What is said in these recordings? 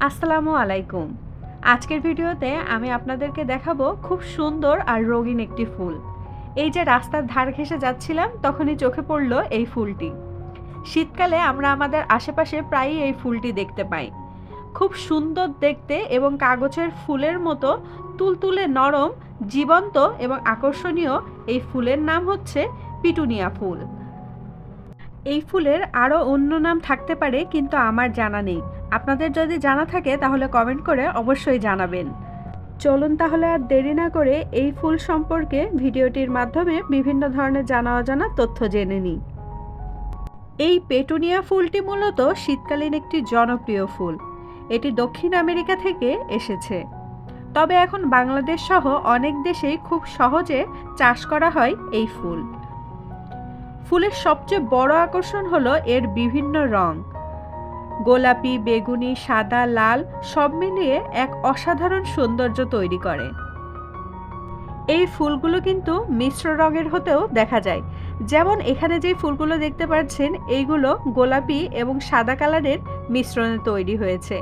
আসসালামু আলাইকুম। আজকের ভিডিওতে আমি আপনাদেরকে দেখাবো খুব সুন্দর আর রঙিন একটি ফুল। এই যে রাস্তার ধার ঘেঁষে যাচ্ছিলাম তখনই চোখে পড়লো এই ফুলটি। শীতকালে আমরা আমাদের আশেপাশে প্রায়ই এই ফুলটি দেখতে পাই। খুব সুন্দর দেখতে এবং কাগজের ফুলের মতো তুলতুলে নরম, জীবন্ত এবং আকর্ষণীয় এই ফুলের নাম হচ্ছে পিটুনিয়া ফুল। এই ফুলের আরও অন্য নাম থাকতে পারে, কিন্তু আমার জানা নেই। আপনাদের যদি জানা থাকে তাহলে কমেন্ট করে অবশ্যই জানাবেন। চলুন তাহলে আর দেরি না করে এই ফুল সম্পর্কে ভিডিওটির মাধ্যমে বিভিন্ন ধরনের জানা অজানা তথ্য জেনে নিই। এই পেটুনিয়া ফুলটি মূলত শীতকালীন একটি জনপ্রিয় ফুল। এটি দক্ষিণ আমেরিকা থেকে এসেছে, তবে এখন বাংলাদেশ সহ অনেক দেশেই খুব সহজে চাষ করা হয় এই ফুল। ফুলের সবচেয়ে বড় আকর্ষণ হলো এর বিভিন্ন রং। গোলাপি, বেগুনি, সাদা, লাল সব মিলিয়ে এক অসাধারণ সৌন্দর্য তৈরি করে। এই ফুলগুলো কিন্তু মিশ্র রঙের হতেও দেখা যায়। যেমন এখানে যে ফুলগুলো দেখতে পাচ্ছেন এইগুলো গোলাপি এবং সাদা কালারের মিশ্রণে তৈরি হয়েছে।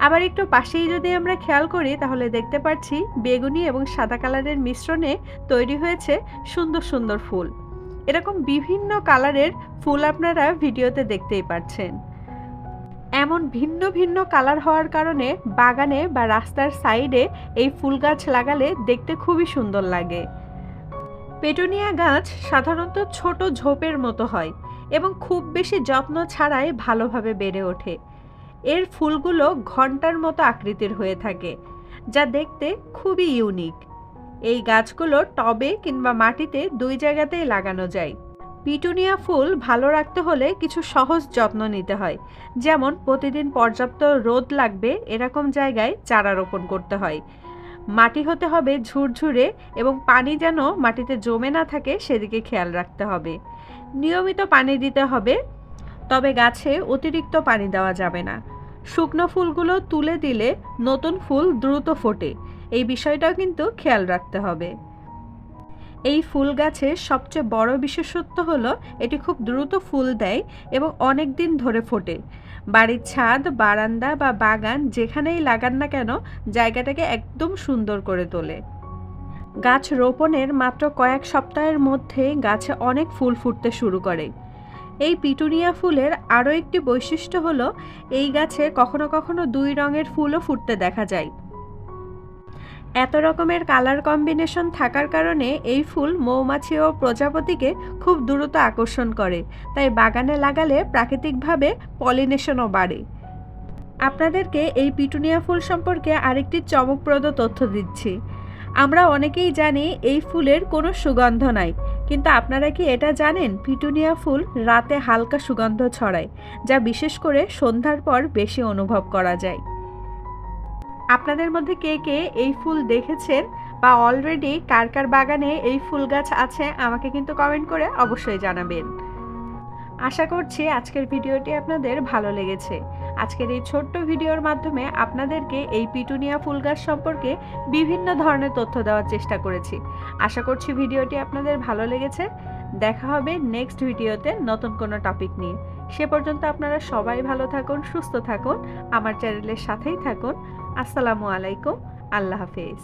আবার একটু পাশেই যদি আমরা খেয়াল করি তাহলে দেখতে পাচ্ছি বেগুনি এবং সাদা কালারের মিশ্রণে তৈরি হয়েছে সুন্দর সুন্দর ফুল। এরকম বিভিন্ন কালারের ফুল আপনারা ভিডিওতে দেখতেই পাচ্ছেন। এমন ভিন্ন ভিন্ন কালার হওয়ার কারণে বাগানে বা রাস্তার সাইডে এই ফুল গাছ লাগালে দেখতে খুবই সুন্দর লাগে। পেটুনিয়া গাছ সাধারণত ছোট ঝোপের মতো হয় এবং খুব বেশি যত্ন ছাড়াই ভালোভাবে বেড়ে ওঠে। এর ফুলগুলো ঘন্টার মতো আকৃতির হয়ে থাকে, যা দেখতে খুবই ইউনিক। এই গাছগুলো টবে কিংবা মাটিতে দুই জায়গাতেই লাগানো যায়। পিটুনিয়া ফুল ভালো রাখতে হলে কিছু সহজ যত্ন নিতে হয়, যেমন প্রতিদিন পর্যাপ্ত রোদ লাগবে এরকম জায়গায় চারা রোপণ করতে হয়। মাটি হতে হবে ঝুরঝুরে এবং পানি যেন মাটিতে জমে না থাকে সেদিকে খেয়াল রাখতে হবে। নিয়মিত পানি দিতে হবে, তবে গাছে অতিরিক্ত পানি দেওয়া যাবে না। শুকনো ফুলগুলো তুলে দিলে নতুন ফুল দ্রুত ফোটে, এই বিষয়টাও কিন্তু খেয়াল রাখতে হবে। এই ফুল গাছের সবচেয়ে বড় বিশেষত্ব হলো এটি খুব দ্রুত ফুল দেয় এবং অনেক দিন ধরে ফোটে। বাড়ির ছাদ, বারান্দা বা বাগান যেখানেই লাগান না কেন জায়গাটাকে একদম সুন্দর করে তোলে। গাছ রোপণের মাত্র কয়েক সপ্তাহের মধ্যেই গাছে অনেক ফুল ফুটতে শুরু করে। এই পিটুনিয়া ফুলের আরও একটি বৈশিষ্ট্য হলো এই গাছে কখনো কখনো দুই রঙের ফুলও ফুটতে দেখা যায়। এত রকমের কালার কম্বিনেশন থাকার কারণে এই ফুল মৌমাছি ও প্রজাপতিকে খুব দ্রুত আকর্ষণ করে, তাই বাগানে লাগালে প্রাকৃতিকভাবে পলিনেশনও বাড়ে। আপনাদেরকে এই পিটুনিয়া ফুল সম্পর্কে আরেকটি চমকপ্রদ তথ্য দিচ্ছি। আমরা অনেকেই জানি এই ফুলের কোনো সুগন্ধ নাই, কিন্তু আপনারা কি এটা জানেন পিটুনিয়া ফুল রাতে হালকা সুগন্ধ ছড়ায়, যা বিশেষ করে সন্ধ্যার পর বেশি অনুভব করা যায়। আপনাদের মধ্যে কে কে এই ফুল দেখেছেন বা অলরেডি কার কার বাগানে এই ফুল গাছ আছে আমাকে কিন্তু কমেন্ট করে অবশ্যই জানাবেন। আশা করছি আজকের ভিডিওটি আপনাদের ভালো লেগেছে। আজকের এই ছোট্ট ভিডিওর মাধ্যমে আপনাদেরকে এই পিটুনিয়া ফুল গাছ সম্পর্কে বিভিন্ন ধরনের তথ্য দেওয়ার চেষ্টা করেছি। আশা করছি ভিডিওটি আপনাদের ভালো লেগেছে। দেখা হবে নেক্সট ভিডিওতে নতুন কোনো টপিক নিয়ে। সে পর্যন্ত আপনারা সবাই ভালো থাকুন, সুস্থ থাকুন, আমার চ্যানেলের সাথেই থাকুন। আসসালামু আলাইকুম। আল্লাহ হাফেজ।